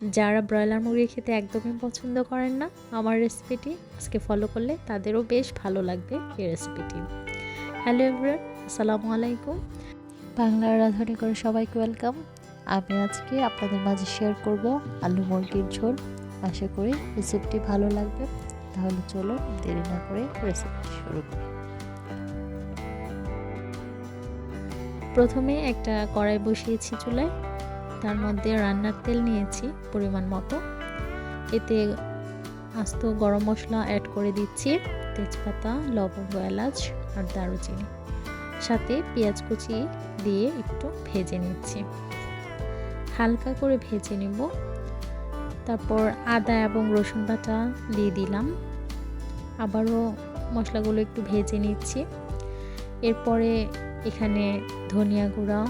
যারা ব্রয়লার মুরগি খেতে একদমই পছন্দ করেন না, আমার রেসিপিটি আজকে ফলো করলে তাদেরও বেশ ভালো লাগবে এই রেসিপিটি। হ্যালো এভরিওয়ান, আসসালামু আলাইকুম। বাংলার রাঁধুনি করে সবাইকে ওয়েলকাম। আমি আজকে আপনাদের মাঝে শেয়ার করব আলু মুরগির ঝোল। আশা করি রেসিপিটি ভালো লাগবে। তাহলে চলো দেরি না করে রেসিপিটি শুরু করি। প্রথমে একটা কড়াই বসিয়েছি চুলায়, তার মধ্যে রান্নার তেল নিয়েছি পরিমাণ মতো। এতে আস্ত গরম মশলা অ্যাড করে দিচ্ছি, তেজপাতা, লবঙ্গ, এলাচ আর দারুচিনি, সাথে পেঁয়াজ কুচি দিয়ে একটু ভেজে নিচ্ছি, হালকা করে ভেজে নেব। তারপর আদা এবং রসুন বাটা দিয়ে দিলাম, আবারও মশলাগুলো একটু ভেজে নিচ্ছি। এরপরে এখানে ধনিয়া গুঁড়া,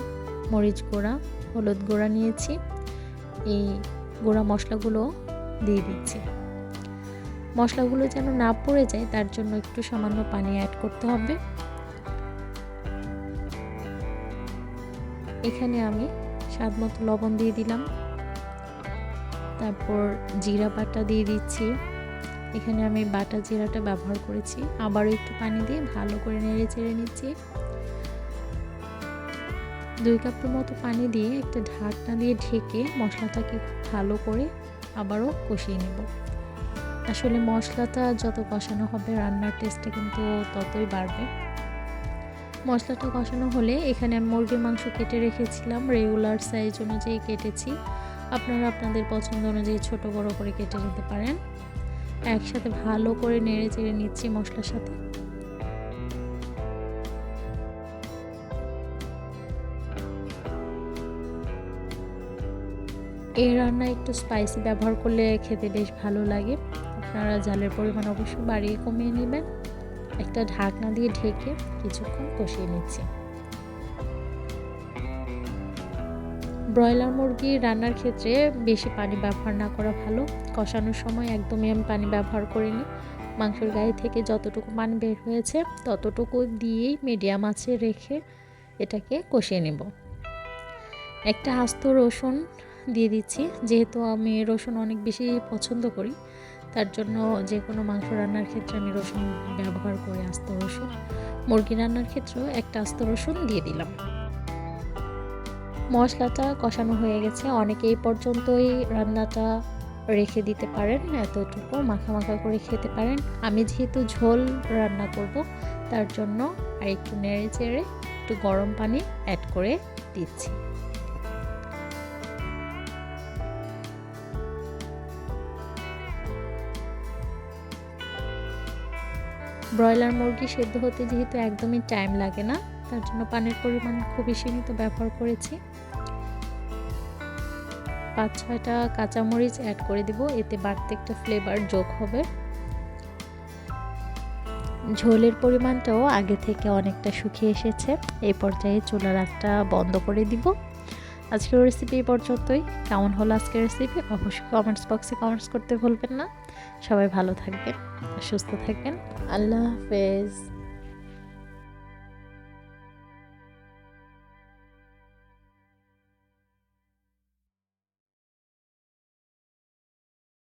মরিচ গুঁড়া, হলুদ গুঁড়া নিয়েছি, এই গুঁড়া মশলাগুলো দিয়ে দিচ্ছি। মশলাগুলো যেন না পড়ে যায় তার জন্য একটু সামান্য পানি অ্যাড করতে হবে। এখানে আমি স্বাদ মতো লবণ দিয়ে দিলাম, তারপর জিরা বাটা দিয়ে দিচ্ছি। এখানে আমি বাটা জিরাটা ব্যবহার করেছি। আবারও একটু পানি দিয়ে ভালো করে নেড়ে চেড়ে নিচ্ছি। 2 কাপের মতো পানি দিয়ে একটা ঢাকনা দিয়ে ঢেকে মশলাটাকে ভালো করে আবারও কষিয়ে নেব। আসলে মশলাটা যত কষানো হবে রান্নার টেস্টটা কিন্তু ততই বাড়বে। মশলাটা কষানো হলে এখানে আমি মুরগির মাংস কেটে রেখেছিলাম, রেগুলার সাইজ অনুযায়ী কেটেছি। আপনারা আপনাদের পছন্দ অনুযায়ী ছোট বড় করে কেটে নিতে পারেন। একসাথে ভালো করে নেড়ে চেড়ে নিচ্ছি মশলার সাথে। এই রান্না একটু স্পাইসি ব্যবহার করলে খেতে বেশ ভালো লাগে। আপনারা ঝালের পরিমাণ অবশ্যই বাড়িয়ে কমিয়ে নেবেন। একটা ঢাকনা দিয়ে ঢেকে কিছুক্ষণ কষিয়ে নিচ্ছি। ব্রয়লার মুরগি রান্নার ক্ষেত্রে বেশি পানি ব্যবহার না করা ভালো। কষানোর সময় একদমই আমি পানি ব্যবহার করিনি। মাংসের গায়ে থেকে যতটুকু পানি বের হয়েছে ততটুকু দিয়েই মিডিয়াম আঁচে রেখে এটাকে কষিয়ে নেব। একটা আস্ত রসুন দিয়ে দিচ্ছি, যেহেতু আমি রসুন অনেক বেশি পছন্দ করি তার জন্য যে কোনো মাংস রান্নার ক্ষেত্রে আমি রসুন ব্যবহার করি, আস্ত রসুন। মুরগি রান্নার ক্ষেত্রেও একটা আস্ত রসুন দিয়ে দিলাম। মশলাটা কষানো হয়ে গেছে। অনেকে এই পর্যন্তই রান্নাটা রেখে দিতে পারেন, এতটুকু মাখা মাখা করে খেতে পারেন। আমি যেহেতু ঝোল রান্না করব তার জন্য আর একটু নেড়ে চেড়ে একটু গরম পানি অ্যাড করে দিচ্ছি। ব্রয়লার মুরগি সেদ্ধ হতে যেহেতু একদমই টাইম লাগে না, তার জন্য পানির পরিমাণ খুবই সীমিত ব্যবহার করেছি। 5-6টা কাঁচামরিচ অ্যাড করে দিব, এতে বাড়তি একটা ফ্লেভার যোগ হবে। ঝোলের পরিমাণটাও আগে থেকে অনেকটা শুকিয়ে এসেছে। এই পর্যায়ে চুলার আঁচটা বন্ধ করে দিব। আজকের রেসিপি এই পর্যন্তই। কেমন হলো আজকের রেসিপি অবশ্যই কমেন্টস বক্সে কমেন্টস করতে ভুলবেন না। সবাই ভালো থাকবেন, সুস্থ থাকবেন। আল্লাহ হাফেজ।